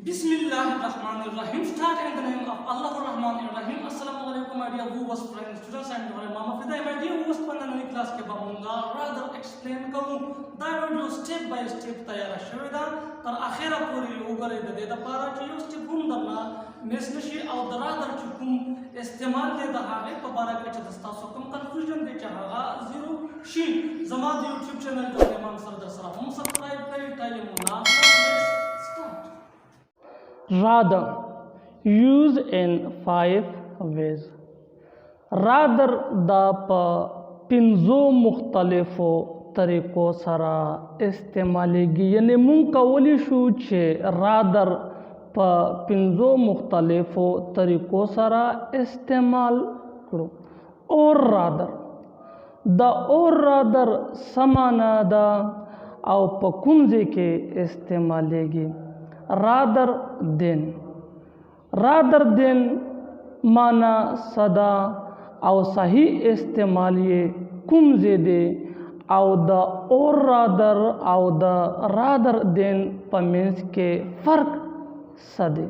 Bismillahirrahmanirrahim. Start in the name of Allah Rahman Rahim. Assalamu alaikum, my dear viewers, friends, students, and Johar Imam Afridi. My dear viewers, पढ़ने क्लास के बामूंगा rather explain करूँ दा video step by step तैयार शवेदा तर आखिरा पूरी उगरे दे दा पारा चाहिए step हम दरना mesnशी और rather चुकुम इस्तेमाल ले दा हागे पबारा के चदस्ता सुकम confusion दे चाहा zero शी ज़माद YouTube channel जोहर इमाम सरदार सलाम हम subscribe करें टाइम मुना let's start. Rather, used in 5 ways. Rather دا په پنځو مختلفو طریقو سره استعمالیږي، یعنی مونږ کولی شو چې rather په پنځو مختلفو طریقو سره استعمال کړو. or rather دا or rather سمانه ده او په کوم ځای کې استعمالیږي. rather than माना सदा او صحیح استعمال یې کوم ځای دی او د or rather او د rather than په منځ کې فرق څه دی.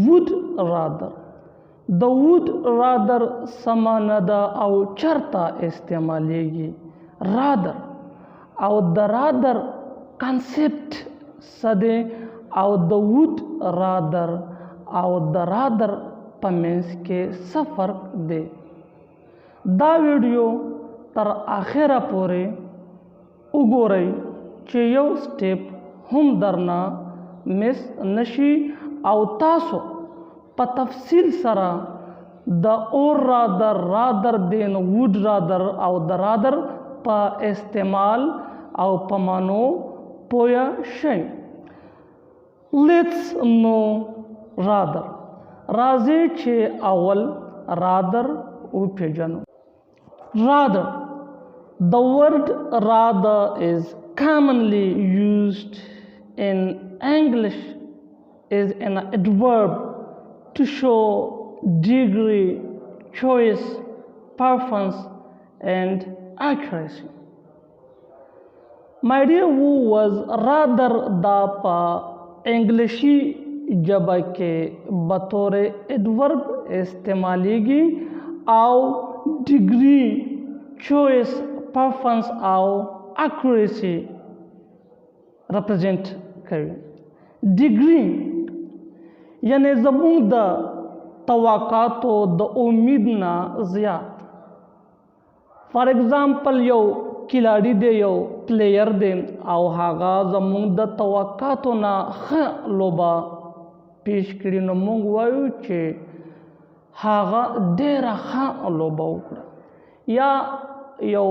would rather د would rather سمانه ده او چرته استعمالیږي. rather او د rather concept څه دی او د would rather او د rather په منځ کې څه فرق دی. دا ویډیو تر آخره پورې وګورئ چې یو سټیپ هم درنه مس نشي او تاسو په تفصیل سره د or rather than would rather او د rather په استعمال او په معنو پوه شئ. Let's know rather. راځي چې اول rather وپېژنو. Rather. The word rather is commonly used in English is an adverb to show degree, choice, preference, and accuracy. My dear viewers, rather دا په انګلیشي ژبه کې بطور ایڈورب استعمالیږي او ډیګري، چویس، پرفرنس او اکوریسي ریپرزینټ کوي. ډیګري یعنی زموږ د توقعاتو د امید نه زیات. فار ایگزامپل یو کلاړی دی، یو پلیر دی او هغه زموږ د توقعاتو نه ښه لوبه پیش کړي نو موږ وایو چې هغه ډېره ښه لوبه وکړه. یا یو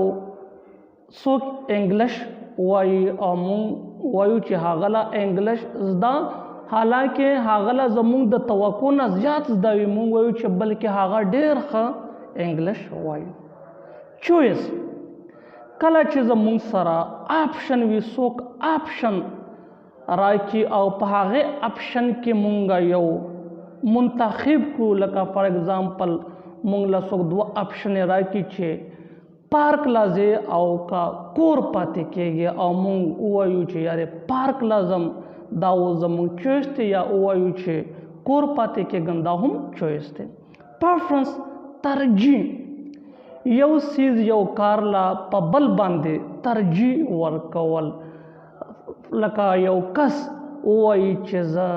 څوک انګلیش وایي او موږ وایو چې هغه له انګلیش زده، حالانکه هغه له زموږ د توقع نه زیات زده وي، موږ وایو چې بلکې هغه ډېر ښه انګلیش وایي. چویس کله چې زموږ سره آپشن وي، څوک آپشن راکړي او په هغې آپشن کې مونږ یو منتخب کړو، لکه فار ایگزامپل مونږ له څوک دوه آپشن راکړي چې پارک له ځې او که کور پاتې کېږي او مونږ ووایو چې یارې پارک له ځم، دا اوس زموږ چویس دی، یا ووایو چې کور پاتې کېږم، دا هم چویس دی. پرفرنس ترجیح، یو سیز یو کار لا په بل باندې ترجیح ورکول. لکه یو کس ووایي چې زه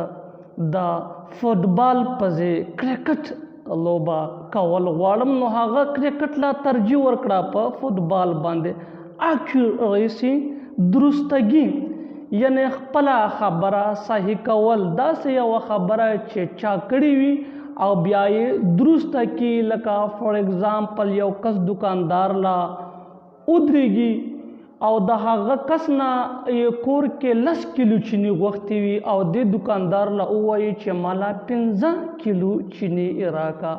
د فوټبال په ځای کرکټ لوبه کول غواړم، نو هغه کرکټ لا ترجیح ورکړه په فوټبال باندې. اکیوریسي درستګي یعنی خپله خبره صحیح کول، داسې یوه خبره چې چا کړې وي او بیا یې درسته کړي. لکه فار ایگزامپل یو کس دکاندار لا ودرېږي او د هغه کس نه یې کور کې 10 کیلو چینی غوښتې وي او دې دکاندار له ووایي چې مالا 15 کیلو چینی راکا،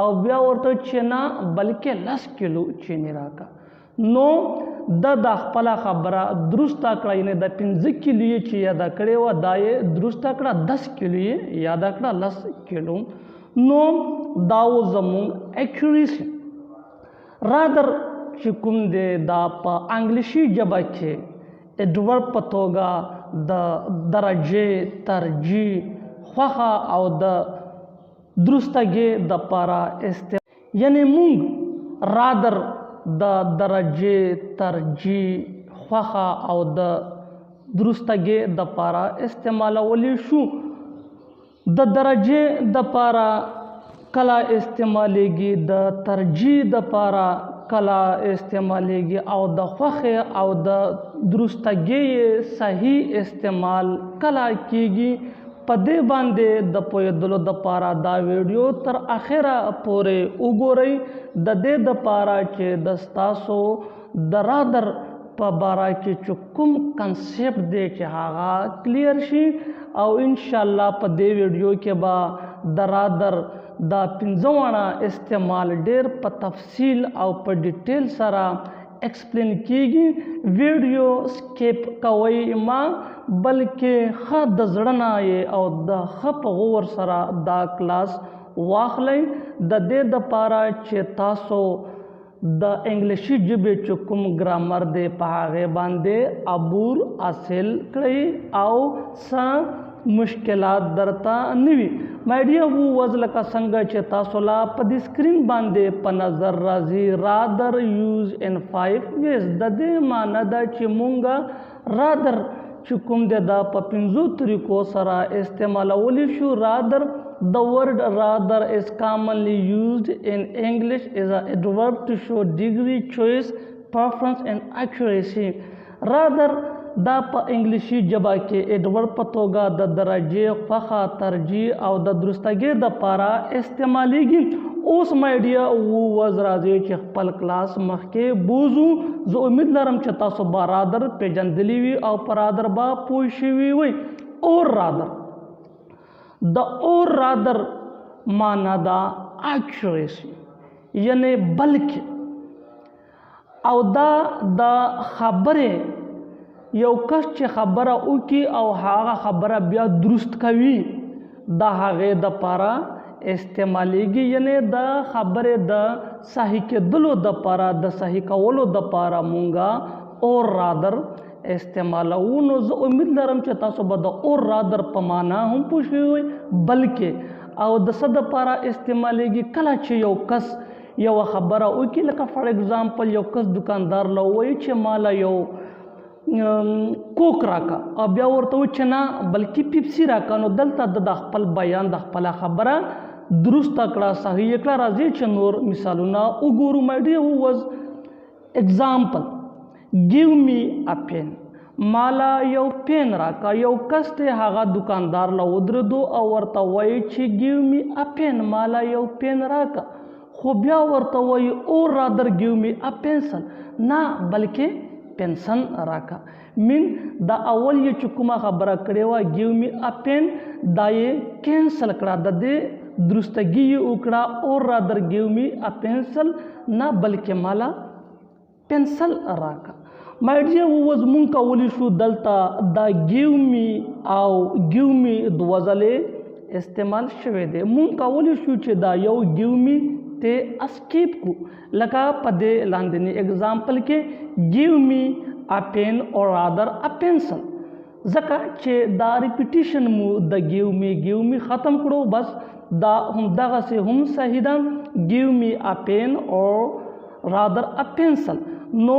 او بیا ورته چې نه بلکې 10 کیلو چینی راکا، نو د خپله خبره درسته کړه، یعنې د 15 کیلو یې چې یاده کړې وه دا یې درسته کړه، 10 کیلو یې یاده کړه، 10 کیلو. نو دا و زموږ اکیوریسي. rather چې کوم دی دا په انګلیشي ژبه کې ایډورب په توګه د درجې، ترجیح، خوخه او د درستګي د پاره یعنی مونږ رادر د درجه ترجیح خوخه او د درستګي د پاره استعمالولی شو. د درجه د پاره کلا استعمالیږي، د ترجیح د پاره کلا استعمالیږي او د خوخه او د درستګي صحیح استعمال کلا کیږي. په دې باندې د پوهېدلو د پاره دا ویډیو تر اخره پورې وګورئ، د دې د پاره چې د ستاسو د رادر په باره کې چې کوم کنسپټ دی چې هغه کلیر شي او انشاءالله په دې ویډیو کې به د رادر دا 15 استعمال ډیر په تفصیل او په ډیټیل سره ایکسپلین کیږي. ویډیو سکیپ کوئ ما، بلکې ښه د زړه نه او د ښه په غور سره دا کلاس واخلئ، د دې دپاره چې تاسو د انګلیشي ژبې چې کوم ګرامر دی په هغې باندې عبور حاصل کړئ او څه مشکلات درته نه وي. مای ډیر ووز لکه څنګه چې تاسو لا په دې سکرین باندې په نظر راځي رادر یوز ان 5 ویز. د دې معنی ده چې مونږه رادر چې کوم دی دا په 5 طریقو سره استعمالولی شو. رادر The word rather is commonly used in English as an adverb to show degree, choice, preference and accuracy. Rather دا په انګلیشي ژبه کې ایډورب په توګه د درجې خوښه ترجیح او د درستګۍ دپاره استعمالیږي. اوس مای ډیر ووز راځي چې خپل کلاس مخکې بوزو. زه امید لرم چې تاسو به رادر پیژندلی وي او په رادر به پوه شوي وي. اور رادر د اور رادر معنا دا accuracy یعنی بلکې، او دا د خبرې یو کس چې خبره وکړي او هغه خبره بیا درست کوي دا هغې دپاره استعمالیږي. یعنی د خبرې د صحیح کېدلو دپاره د صحیح کولو دپاره مونږه اور رادر استعمالوو. نو زه امید لرم چې تاسو به د اور رادر په معنا هم پوه شوي وئ. بلکې او د څه دپاره استعمالیږي کله چې یو کس یوه خبره وکړي، لکه فار ایگزامپل یو کس دکاندار له ووایي چې ماله یو کوک راکا او بیا ورته و چې نه بلکې پیپسي راکا، نو دلته د خپل بیان د خپله خبره درسته کړه، صحیح یې کړه. راځئ چې نور مثالونه وګورو. مای ډیر ووز ایگزامپل give me a pen. مالا یو پین راکا. یو کس دی هغه دکاندار له ودرېدو او ورته وایي چې give me a pen، مالا یو پین راکا. خو بیا ورته وایي or rather give me a pencil، نه بلکې پنسن راکا. مین دا اول یې چې کومه خبره کړې وه give me a pen دا یې کینسل کړه، د دې درستګي یې وکړه or rather give me a pencil، نه بلکې مالا پنسل راکا. مای ډیر ووز مونږ کولی شو دلته دا give me او give me دوه ځلې استعمال شوی دی. مونږ کولی شو چې دا یو give me ته اسکیپ کو، لکه په دې لاندني اگزامپل کې give me a pen or rather a pencil، ځکه چې دا ریپیټیشن مو د give me ختم کړو. بس دا هم دغسې هم صحیح ده give me a pen or rather a pencil. نو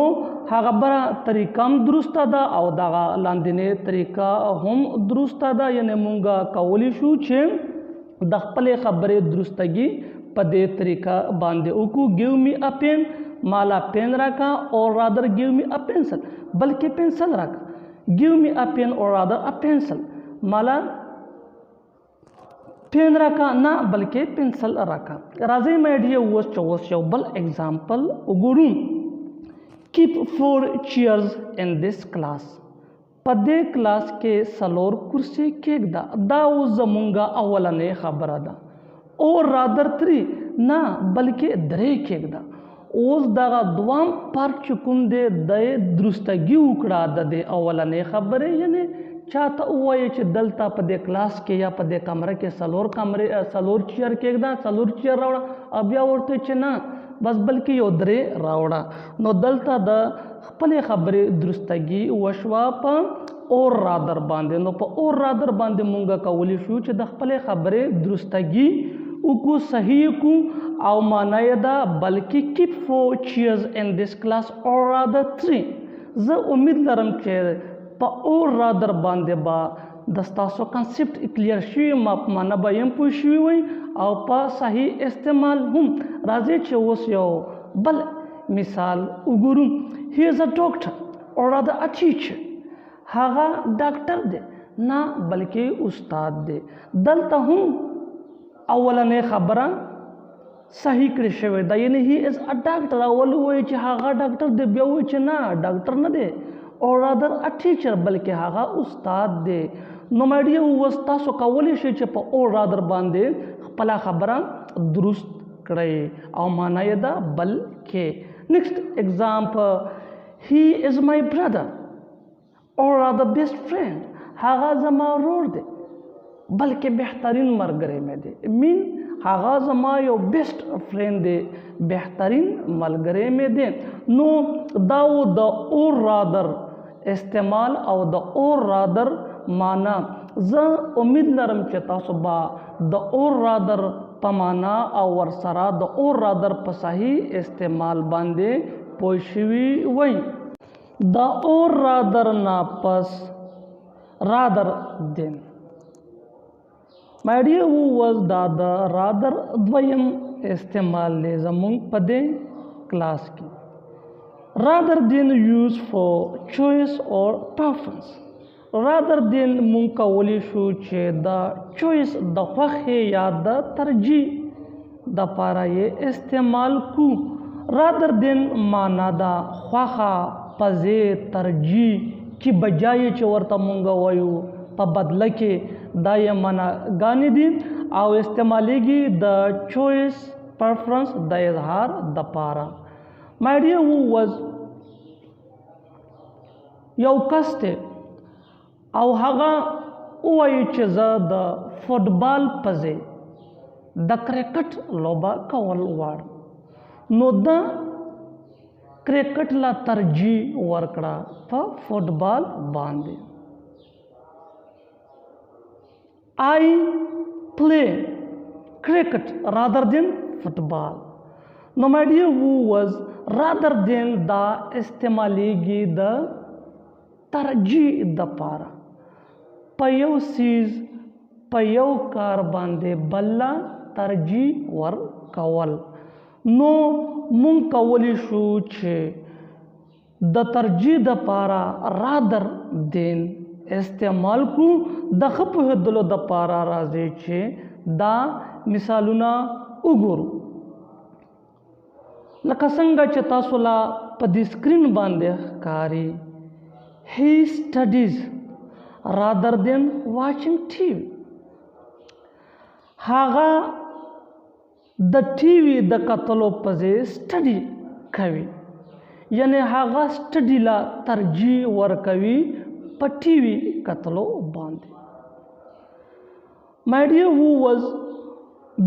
هغه بره طریقه هم درسته ده او دغه لاندنۍ طریقه هم درسته ده. یعنې مونږ کولی شو چې د خپلې خبرې درستګي په دې طریقه باندې وکړو. give me a pen مالا پین راکا or rather give me a pencil، بلکې پنسل راکا. give me a pen or rather a pencil مالا پین راکا، نه بلکې پنسل راکا. راځئ مای ډیر اوس چې اوس یو بل اگزامپل وګورو. keep 4 chairs in this class. په دې کلاس کې 4 کرسي کېږده. دا اوس زمونږه اولنۍ خبره ده. or rather 3، نه بلکې 3 کېږده. اوس دغه دوام پارت چې کوم دی د درستګي وکړه د دې اولنۍ خبرې. یعنې چاته ووایي چې دلته په دې کلاس کې یا په دې کمره کې 4 چیر کېږده، 4 چیر راوړه، او بیا ورته چې نه بس بلکې یو درې راوړه. نو دلته د خپلې خبرې درستګي وشوه په اور رادر باندې. نو په اور رادر باندې مونږ کولی شو چې د خپلې خبرې درستګي وکړو، صحیح کو او معنا یې ده بلکې keep 4 chairs in this class or rather 3. زه امید لرم چې په اور رادر باندې به د ستاسو کنسپټ کلیر شوي، ما په معنا به یم پوه شوي وئ او په صحیح استعمال هم. راځئ چې اوس یو بل مثال وګورو. he is a doctor or rather a teacher. هغه ډاکټر دی نه بلکې استاد دی. دلته هم اولنې خبره صحیح کړی شوې ده، یعنی هی از ا ډاکټر. اول وایي چې هغه ډاکټر دی، بیا وایي چې نه ډاکټر نه دی او رادر ا ټیچر بلکې هغه استاد دی. نو مای ډیر اوس تاسو کولی شئ چې په او رادر باندې خپله خبره درست کړئ او معنا یې ده بلکې. نیکسټ اگزامپل هی از مای برادر او رادر بیسټ فرینډ. هغه زما ورور دی بلکې بهترین ملګری مې دی. مین هغه زما یو بیسټ فرینډ دی، بهترین ملګری مې دی. نو دا و د اور رادر استعمال او د اور رادر معنا. زه امید لرم چې تاسو به د اور رادر په معنا او ورسره د اور رادر په صحیح استعمال باندې پوه شوي وئ. د اور رادر نه پس رادر دین. مای ډیر ووز دا د رادر دویم استعمال دی زمونږ په دې کلاس کې. رادر دین یوز فور چویس اور پرفرنس. رادر دین مونږ کولی شو چې د چویس د خوښې یا د ترجیح دپاره یې استعمال کو. رادر دین معنا ده خوښه، پځې، ترجیح چې بجای چې ورته مونږ وایو په بدله کې دا یې معناګانې دي او استعمالیږي د چویس پرفرنس د اظهار دپاره. مای ډیر ووز یو کس دی او هغه ووایي چې زه د فوټبال په ځای د کرکټ لوبه کول غواړم. نو د کرکټ لا ترجیح ورکړه په فوټبال باندې. I play cricket rather than football. No my dear was rather than دا استعمالیږي د ترجیح دپاره. په یو سیز په یو کار باندې بله ترجیح ورکول. نو مونږ کولی شو چې د ترجیح دپاره رادر دین استعمال کو. د ښه پوهېدلو دپاره راځي چې دا مثالونه وګورو. لکه څنګه چې تاسو لا په دې سکرین باندې ښکاري he studies rather than watching TV. هغه د ټي وي د کتلو په ځای سټډي کوي، یعنی هغه سټډي لا ترجیح ورکوي په ټي وي کتلو باندې. مای ډیر ووز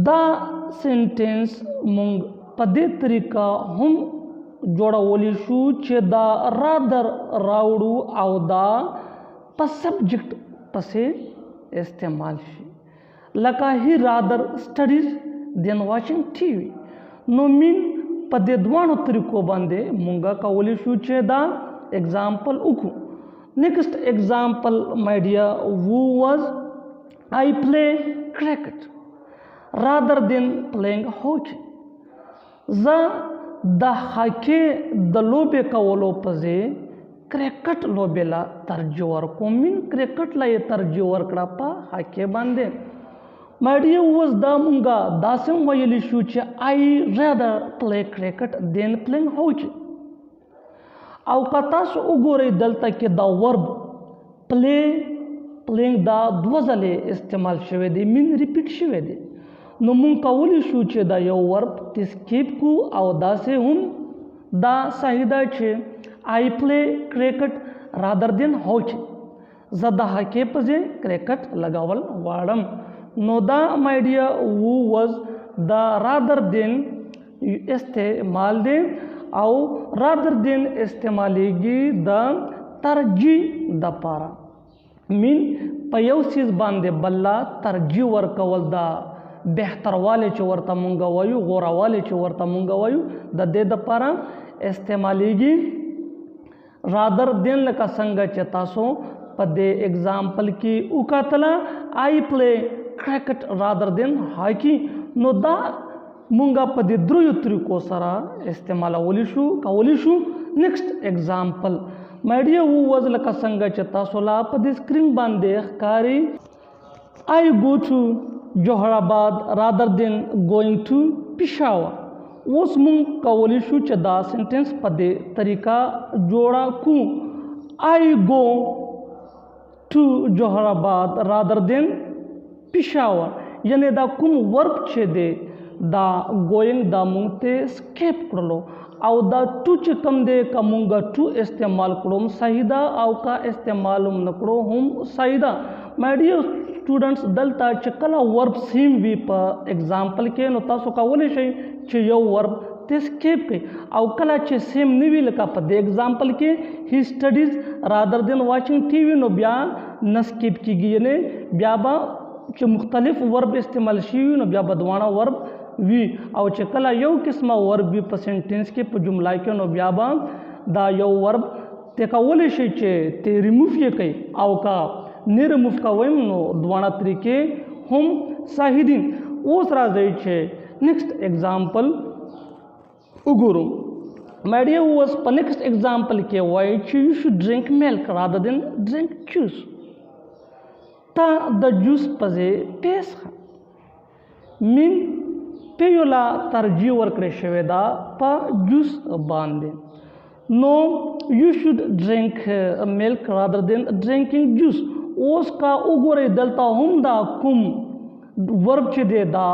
دا سینټینس مونږ په دې طریقه هم جوړولی شو چې دا رادر راوړو او دا په سبجیکټ پسې استعمال شي. لکه هی رادر سټډیز دین واچینګ ټي وي. نو مین په دې دواړو طریقو باندې مونږ کولی شو چې دا اگزامپل وکړو. Next example, my dear, who was I play cricket rather than playing hockey. زه د هاکي د لوبې کولو په ځای کرکټ لوبې لا ترجیح ورکوم. مین کرکټ لا یې ترجیح ورکړه په هاکي باندې. مای ډیر اوس دا مونږه داسې هم ویلی شو چې I rather play cricket than playing hockey. او که تاسو وګورئ دلته کې دا ورب پلینګ دا دوه ځلې استعمال شوی دی، مین ریپیټ شوی دی. نو مونږ کولی شو چې دا یو ورب تسکیپ کو او داسې هم دا صحیح ده چې I play cricket rather than hockey. زه د هاکي په ځای کرکټ لګول غواړم. نو دا مای ډیر وو واز دا rather than इस्तेमाल दे او rather than استعمالیږي د ترجیح د پاره من په یو سیز باندې بل ترجیح ورکول دا بهتروالی چې ورته مونږ وایو غوروالی چې ورته مونږ وایو د دې د پاره استعمالیږي rather than لکه څنګه چې تاسو په دې اگزامپل کې وکتله I play cricket rather than hockey نو دا مونږه په دې دریو طریقو سره استعمالولی شو کولی شو نیکسٹ اگزامپل my dear who was لکه څنګه چې تاسو لا په دې سکرین باندې ښکاري I go to Johar rather than going to Peshawar اوس مونږ کولی شو چې دا سنټنس په دې طریقه جوړه کو I go to Johar rather than Peshawar یعنی دا کوم ورب چې دی دا گوینگ دا مونږ ته سکیپ کړلو او دا ټو چې کم دی که مونږ ټو استعمال کړو هم صحیح ده او که استعمال هم نه کړو هم صحیح ده مای ډیر سټوډنټس دلته چې کله ورب سیم وي په اگزامپل کې نو تاسو کولی شئ چې یو ورب ته سکیپ کړئ او کله چې سیم نه وي لکه په دې اگزامپل کې هی سټډیز رادر دین واچینګ ټي وي نو بیا نه سکیپ کیږي یعنی بیا به چې مختلف ورب استعمال شي نو بیا به دواړه ورب وی او چې کله یو قسمه ورب وي په سنټنس کې په جمله کې نو بیا به دا یو ورب ته کولی شي چې ته ریموف یې کوي او کا نه ریموف کوئ نو دواړه طریقې هم صحیح دي اوس راځي چې نیکسٹ اگزامپل وګورو my dear was په نیکسٹ اگزامپل کې وایي چې you should drink milk rather than drink juice تا د جوس پځې پیس من پیولا ترجیح ورکړې شوې ده په جوس باندې نو یو شوډ ډرینک ملک رادر دین ډرینکینګ جوس اوس کا وګورئ دلته هم دا کوم ورب چې دی دا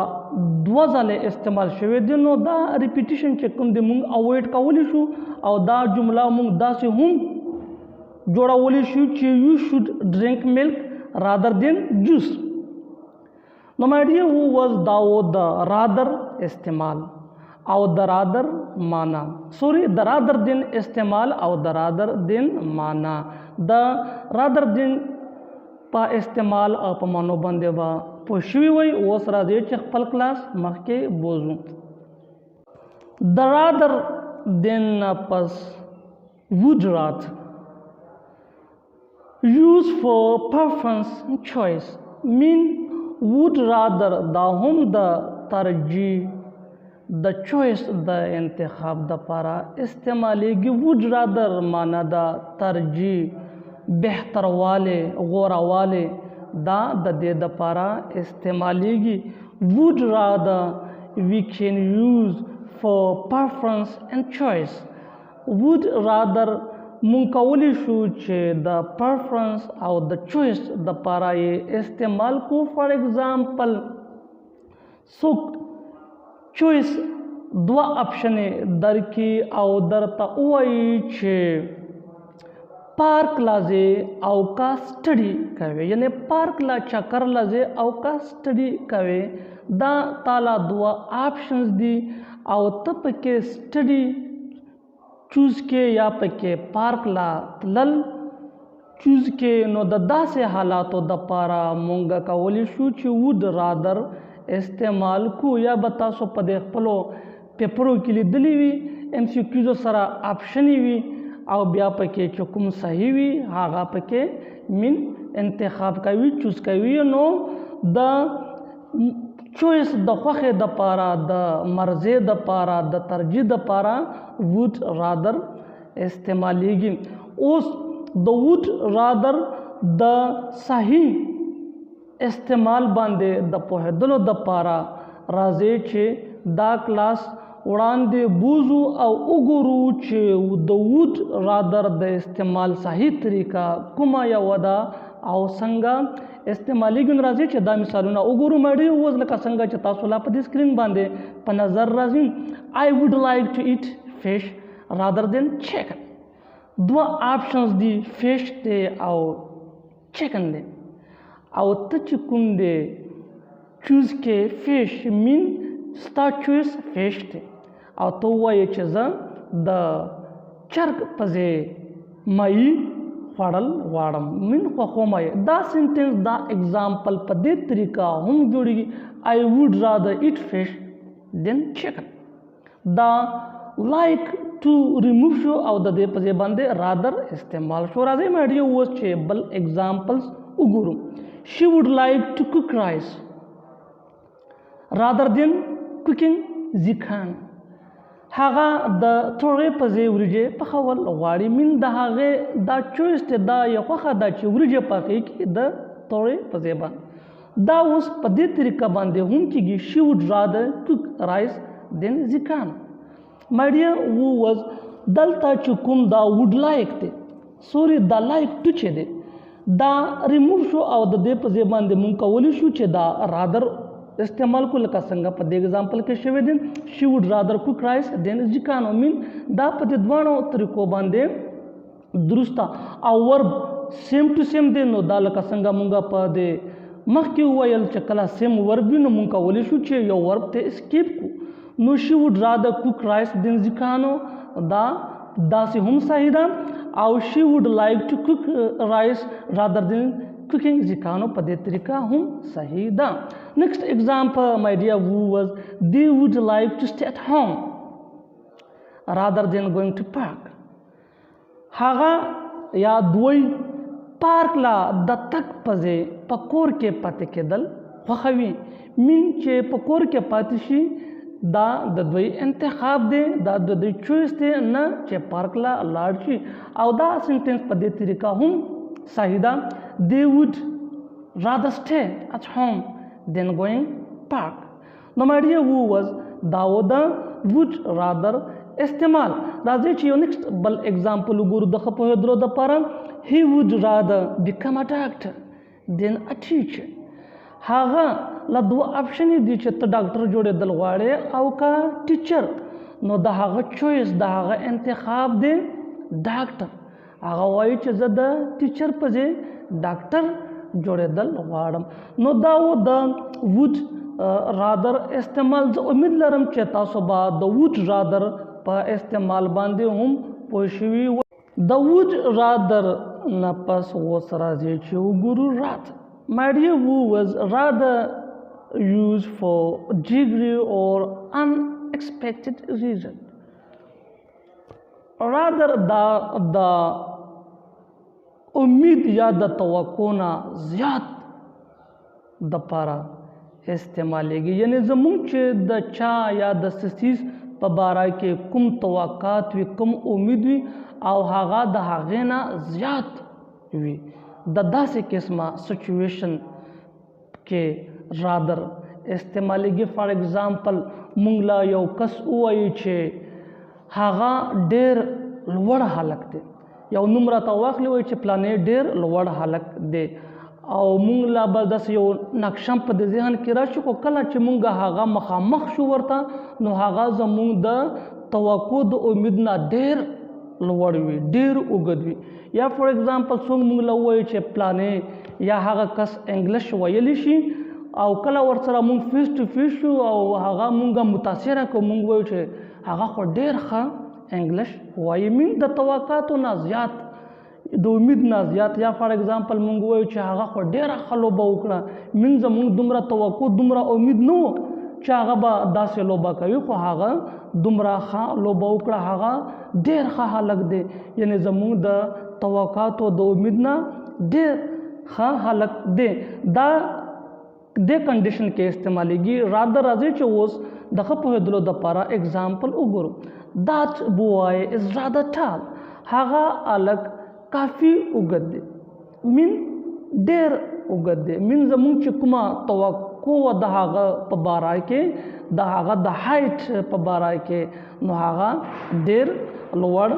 دوه ځله استعمال شوی دی نو دا ریپیټیشن چې کوم دی مونږ اوایډ کولی شو او دا جمله مونږ داسې هم جوړولی شو چې یو شوډ ډرینک ملک rather than juice no my dear who was दाओ the rather استعمال او the rather माना sorry the rather than استعمال او the rather than माना the rather than په استعمال او په مانو باندې با پوښوي وي اوس راځي چې خپل کلاس مخکې بوزو the rather than پس would rather use for preference choice mean would rather دا هم د ترجیح د choice د انتخاب د پاره استعمالیږي would rather معنا د ترجیح بهترواله غورواله دا د دې د پاره استعمالیږي would rather we can use for preference and choice would rather مونږ کولی شو چې د پرفرنس او د چویس د پاره یې استعمال کو فار ایگزامپل څوک چویس دوه اپشنې درکې او درته ووایي چې پارک لازې او کا سټډي کوي یعنی پارک لا چکر لازې او کا سټډي کوي دا تالا دوه آپشنز دي او ته پکې سټډي چوز کې یا پکې پارک لا تلل چوز کې نو د داسې حالاتو د پاره مونږ کولی شو چې وود رادر استعمال کو یا به تاسو په دې خپلو پیپرو کې لیدلی وي ایم سی کیوزو سره آپشن وي او بیا پکې چې کوم صحیح وي هغه پکې من انتخاب کوي چوز کوي نو د چویس د خوښې د پاره د مرزې د پاره د ترجیح د پاره وود رادر استعمالیږي اوس د وود رادر د صحیح استعمال باندې د پوهېدلو د پاره راځي چې دا کلاس وړاندې بوزو او وګورو چې د وود رادر د استعمال صحیح طریقه کومه یو ده او څنګه استعمالیږي راځي چې دا مثالونه وګورو مړی اوس لکه څنګه چې تاسو لا په دې سکرین باندې په نظر راځي I would like to eat fish rather than chicken دوه آپشنز دي فش دی او چکن دی او ته چې کوم دی چوز کې فش مین ستا چویس فش دی او ته وایې چې زه د چرګ په ځای ماهي خوړل غواړم من خوښوم یې. دا سینټنس دا اگزامپل په دې طریقه هم جوړیږي I would rather eat fish than chicken. دا like to remove شو او د دې په ځای باندې rather استعمال شو. راځئ مې ډیو اوس چې بل اگزامپلز وګورو. She would like to cook rice rather than cooking zikan. هغه د تورې په ځای وریجې پخول غواړي. من د هغې دا چویس دی دا یې خوښه ده چې وریجې پخې کړي د تورې په ځای باندې. دا اوس په دې طریقه باندې هم کېږي she would rather cook rice than zikan. My dear viewers دلته چې کوم دا would like دی سوري دا like to چې دی دا ریموو شو او د دې په ځای باندې مونږ کولی شو چې دا rather استعمال کو لکه څنګه په دې اگزامپل کې شوی دی she would rather cook rice than zikan. مین دا په دې دواړو طریقو باندې درسته او ورب سیم ټو سیم دی. نو دا لکه څنګه مونږ په دې مخکې وویل چې کله سیم ورب وي نو مونږ کولی شو چې یو ورب ته اسکیپ کو. نو she would rather cook rice than zikan دا داسې هم صحیح ده او she would like to cook rice rather than cooking zikan په دې طریقه هم صحیح ده. Next example my dear viewers they would like to stay at home rather than going to park. هغه یا دوی پارک لا د تک پځې په کور کې پاتې کېدل خوښوي. من چې په کور کې پاتې شي دا د دوی انتخاب دی دا د دوی چویس دی نه چې پارک لا لاړ شي او دا سینټنس په دې طریقه هم صحیح ده. they would rather stay at home than going park. نو my dear viewers دا و د would rather استعمال. راځئ چې یو نیکسټ بل اگزامپل وګورو د ښه پوهېدلو دپاره. he would rather become a doctor than a teacher. هغه له دوه آپشن دي چې ته ډاکټر جوړېدل غواړې او که ټیچر. نو د هغه چویس د هغه انتخاب دی ډاکټر. هغه وایي چې زه د ټیچر په ځای ډاکټر جوړېدل غواړم. نو دا و د would rather استعمال. زه امید لرم چې تاسو به د would rather په استعمال باندې هم پوه شوي. د would rather نه پس اوس راځي چې وګورو rather. My dear viewers rather used for degree or unexpected reason. rather دا امید یا د توقع نه زیات د پاره استعمالیږي. یعنی زمونږ چې د چا یا د سیس په باره کې کوم توقعات وي کوم امید وي او هغه د هغې نه زیات وي د داسې قسمه سچویشن کې rather استعمالیږي. فار ایگزامپل مونږ له یو کس ووایي چې هغه ډېر لوړ هلک دی. یو نوم راته واخلي وایي چې پلانې ډېر لوړ هلک دی او مونږ لا به داسې یو نقشم په دې ذهن کې راشي خو کله چې مونږ هغه مخامخ شو ورته نو هغه زمونږ د توقع د امید نه ډېر لوړ وي ډېر اوږد وي. یا فار ایگزامپل څوک مونږ له ووایي چې پلانې یا هغه کس انګلیش ویلی شي او کله ورسره مونږ فیس ټو فیس شو او هغه مونږ متاثره کړو مونږ وایو چې هغه خو ډېر ښه انګلیش وایي. من د توقعاتو نه زیات د امید نه زیات. یا فار ایگزامپل مونږ وایو چې هغه خو ډېره ښه لوبه وکړه. من زمونږ دومره توقع دومره امید نه و چې هغه به داسې لوبه کوي خو هغه دومره ښه لوبه وکړه هغه ډېر ښه هلک دی. یعنې زمونږ د توقعاتو د امید نه ډېر ښه هلک دی. دا دې کنډیشن کې استعمالیږي. rather راځي چې اوس د ښه پوهېدلو دپاره اگزامپل وګورو. that boy is rather tall. هغه هلک کافي اوږد دی. من ډېر اوږد دی. من زمونږ چې کومه توقع وه د هغه په باره کې د هغه د هایټ په باره کې نو هغه ډېر لوړ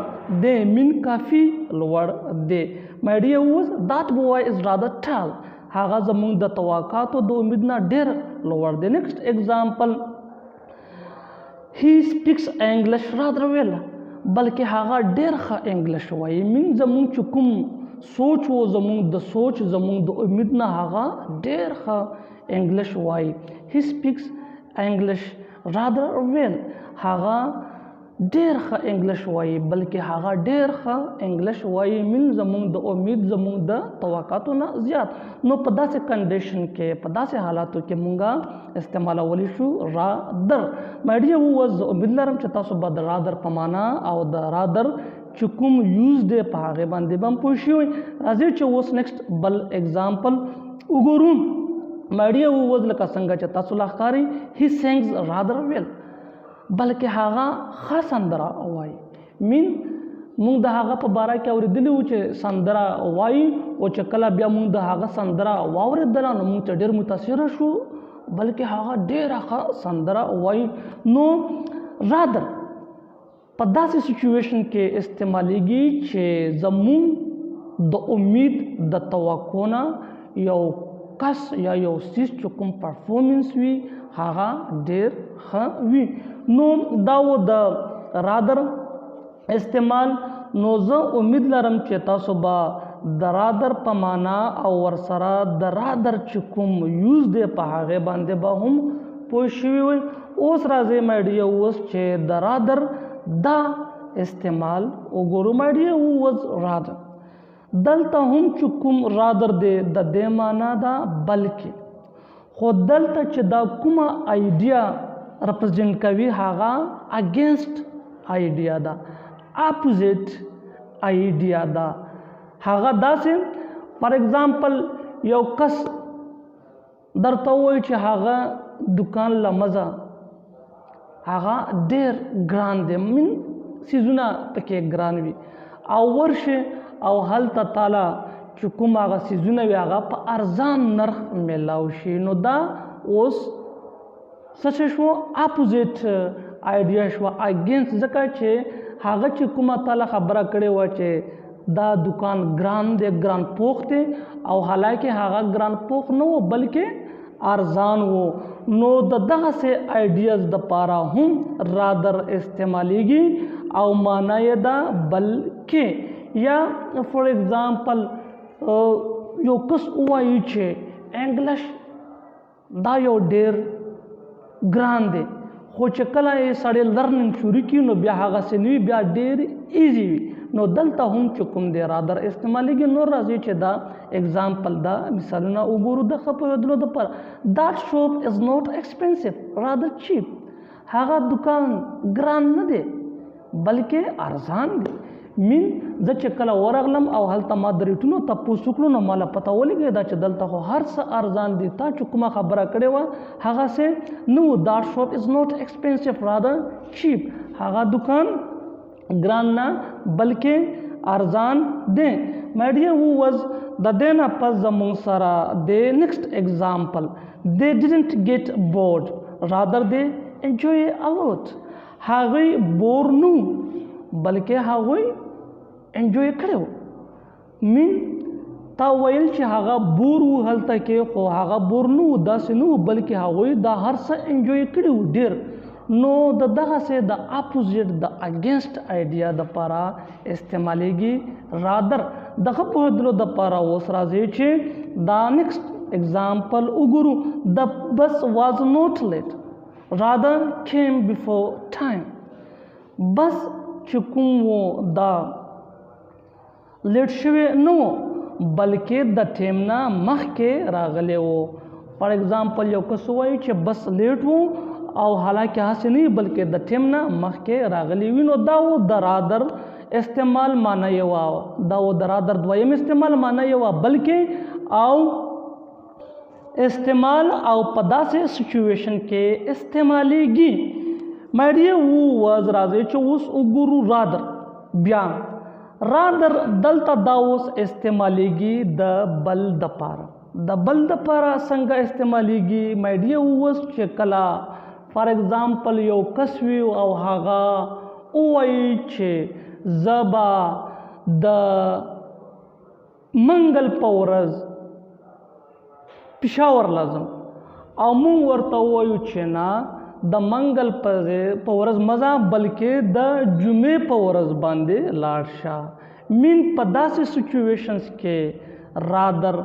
دی. من کافي لوړ دی. my dear viewers that boy is rather tall. هغه زمونږ د توقعاتو د امید نه ډېر لوړ دی. نیکسټ اگزامپل he speaks English rather well. بلکې هغه ډېر ښه انګلیش وایي. من زمونږ چې کوم سوچ و زمونږ د سوچ زمونږ د امید نه هغه ډېر ښه انګلیش وایي. he speaks English rather well. هغه ډیر ښه انګلیش وایي بلکې هغه ډیر ښه انګلیش وایي من زموږ د امید زموږ د توقعاتو نه زیات. نو په داسې کنډیشن کې په داسې حالاتو کې مونږه استعمالولی شو رادر. مای ډیر ویورز زه امید لرم چې تاسو به د رادر په معنا او د رادر چې کوم یوز دی په هغې باندې به هم پوه شوي. راځئ چې اوس نیکسټ بل اگزامپل وګورو. مای ډیر ویورز لکه څنګه چې تاسو لا ښکاري هی سینګز رادر ویل بلکې هغه ښه سندره وایي. مین مونږ د هغه په باره کې اورېدلي وو چې سندره وایي او چې کله بیا مونږ د هغه سندره واورېدله نو مونږ ته ډېر متاثره شو بلکې هغه ډېره ښه سندره وایي. نو رادر په داسې سچویشن کې استعمالیږي چې زمونږ د امید د توقع نه یو کس یا یو سیز چې کوم پرفورمنس وي هغه ډېر ښه وي. نو دا و د رادر استعمال. نو زه امید لرم چې تاسو به د رادر په معنا او ورسره د رادر چې کوم یوز دی په هغې باندې به هم پوه شوي وئ. اوس راځئ مای ډیر اوس چې د رادر دا استعمال وګورو. مای ډیر وز رادر دلته هم چې کوم رادر دی د دې معنا ده بلکې خو دلته چې دا کومه آیډیا represent کوي هغه against idea ده opposite idea ده. هغه داسې فار ایگزامپل یو کس درته وایي چې هغه دکان لمزه هغه ډېر ګران دی من سیزونه پکې ګران وي او ورشه او هلته تاله چې کوم هغه سیزونه وي هغه په ارزان نرخ میلاو شي. نو دا اوس څه شو اپوزیټ آیډیا شو اگینست ځکه چې هغه چې کومه تاله خبره کړې وه چې دا دکان ګران دی ګران پوخ دی او حالانکه هغه ګران پوخ نه و بلکې ارزان و. نو د دغسې آیډیاز دپاره هم رادر استعمالیږي او معنا یې ده بلکې. یا فار ایگزامپل یو کس ووایي چې انګلیش دا یو ډېر ګران دی خو چې کله یې سړی لرننګ شروع کړي نو بیا هغسې نه وي بیا ډېر ایزي وي. نو دلته هم چې کوم دی رادر استعمالیږي. نور راځي چې دا اگزامپل دا مثالونه وګورو د ښه پوهېدلو دپاره. that shop is not expensive rather cheap. هغه دکان ګران نه دی بلکې ارزان دی. مین زه چې کله ورغلم او هلته ما د ریټونو تپوس وکړو نو ماله پته ولګېده دا چې دلته خو هر څه ارزان دي. تا چې کومه خبره کړې وه هغسې نه و. that shop is not expensive rather cheap. هغه دکان ګران نه بلکې ارزان دی. مای ډیر ووز د دې نه پس زموږ سره د نیکسټ اگزامپل they didn't get bored rather they enjoy a lot. هغوی بور نو بلکې هغوی انجوی کړی و. مین تا ویل چې هغه بور و هلته کې خو هغه بور نه و داسې نه و بلکې هغوی دا هر څه انجوی کړي و ډېر. نو د دغسې د اپوزیټ د اگینسټ آیډیا دپاره استعمالیږي رادر. د ښه پوهېدلو دپاره اوس راځئ چې دا نیکسټ اگزامپل وګورو. د بس واز نوٹ لیٹ رادر کیم بیفور ټایم. بس چې کوم و دا لیټ شوی نه و بلکې د ټیم نه مخکې راغلی و. فار ایگزامپل یو کس وایي چې بس لیټ و او حالانکه هسې نه بلکې د ټیم نه مخکې راغلی وي. نو دا و د رادر استعمال معنا یې وه. دا و د رادر دویم استعمال معنا یې وه بلکې او استعمال او په داسې سچویشن کې استعمالیږي. مای ډیر ووز راځئ چې اوس وګورو رادر. بیا رادر دلته دا اوس استعمالیږي د بل دپاره. د بل دپاره څنګه استعمالیږي؟ مای ډیر ووز چې کله فار ایگزامپل یو کس وي او هغه ووایي چې زه به د منګل په ورځ پېښور لازم او مونږ ورته ووایو چې نه د منګل په ورځ مزه بلکې د جمعې په ورځ باندې لاړ شه. مین په داسې سچویشنز کې رادر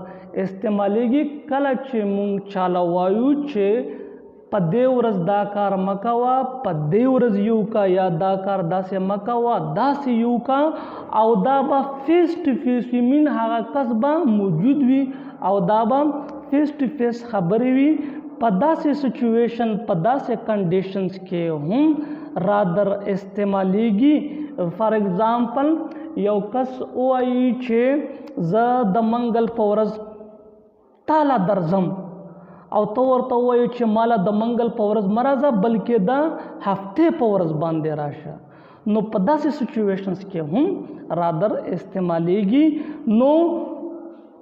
استعمالیږي کله چې مونږ چاله وایو چې په دې ورځ دا کار مه کوه، په دې ورځ یو کا، یا دا کار داسې مه کوه داسې یو کا. او دا به فیس ټو فیس وي، مین هغه کس به موجود وي او دا به فیس ټو فیس خبرې وي. په داسې سچویشن په داسې کنډیشنز کې هم رادر استعمالیږي. فار ایگزامپل یو کس وایي چې زه د منګل په ورځ تاله درځم او ته ورته ووایې چې ماله د منګل په ورځ مه راځه بلکې د هفتې په ورځ باندې راشه، نو په داسې سچویشنز کې هم رادر استعمالیږي. نو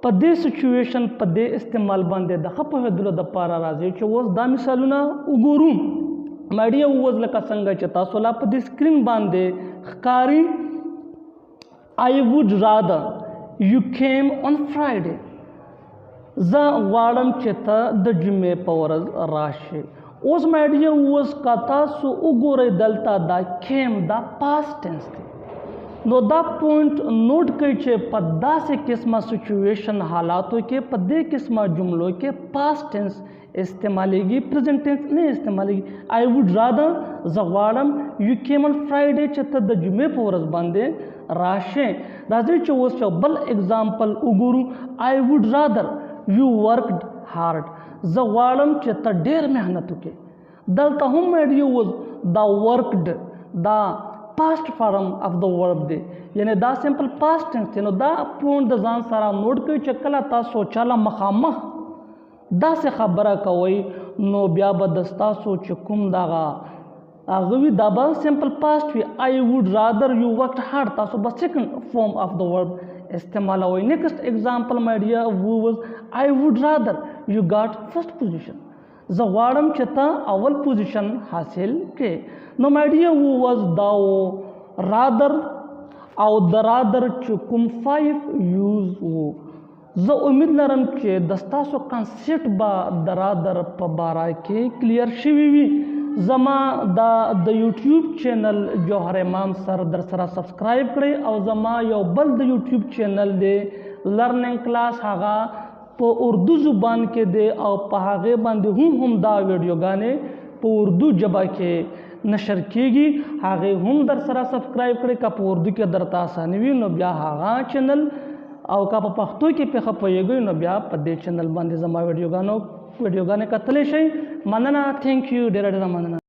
په دې سچویشن په دې استعمال باندې د ښه پوهېدلو دپاره راځي چې اوس دا مثالونه وګورو. ماډیه اوس لکه څنګه چې تاسو لا په دې سکرین باندې ښکاري. I would rather you came on Friday. زه غواړم چې ته د جمعې په ورځ راشې. اوس ماډیه اوس که تاسو وګورئ دلته دا کیم دا پاست ټینس دی، نو دا پوینټ نوٹ کړئ چې په داسې قسمه سچویشن حالاتو کې په دې قسمه جملو کې پاست ټینس استعمالیږي، پریزنټ ټینس نه استعمالیږي. I would rather زه غواړم you came on Friday چې ته د جمعې په ورځ باندې راشې. راځئ چې اوس یو بل اگزامپل وګورو. I would rather you worked hard. زه غواړم چې ته ډېر محنت وکړې. دلته هم ماډیه اوس دا worked دا پاسټ فارم اف د ورب دی، یعنی دا سمپل پاسټ ټینس دی. نو دا پوینټ د ځان سره نوٹ کړئ چې کله تاسو چاله مخامخ داسې خبره کوئ نو بیا به د ستاسو چې کوم دغه هغه وي دا به سمپل پاسټ وي. I would rather you worked hard. تاسو به سیکنډ فارم اف د ورب استعمالوئ. نیکسٹ ایگزامپل ماډیه ووز I would rather you got first position. زه غواړم چې ته اول پوزیشن حاصل کړې. نو ماډیه ووز دا رادر او د رادر چې کوم 5 یوز وو. زه امید لرم چې د ستاسو کنسیپټ به د رادر په باره کې کلیر شوي وي. زما د یوټیوب چینل جوهر امام سر در سره سبسکرایب کړئ او زما یو بل د یوټیوب چینل دی لرننګ کلاس، هغه په اردو زبان کې دی او په هغې باندې هم دا ویډیوګانې په اردو ژبه کې نشر کیږي. هغې هم در سره سبسکرایب کړئ. که په اردو کې درته اسانه وي نو بیا هغه چینل، او که په پښتو کې پې ښه پوهېږئ نو بیا په دې چینل باندې زما ویډیوګانې کتلی شئ. مننه، تھینک یو، ډېره ډېره مننه.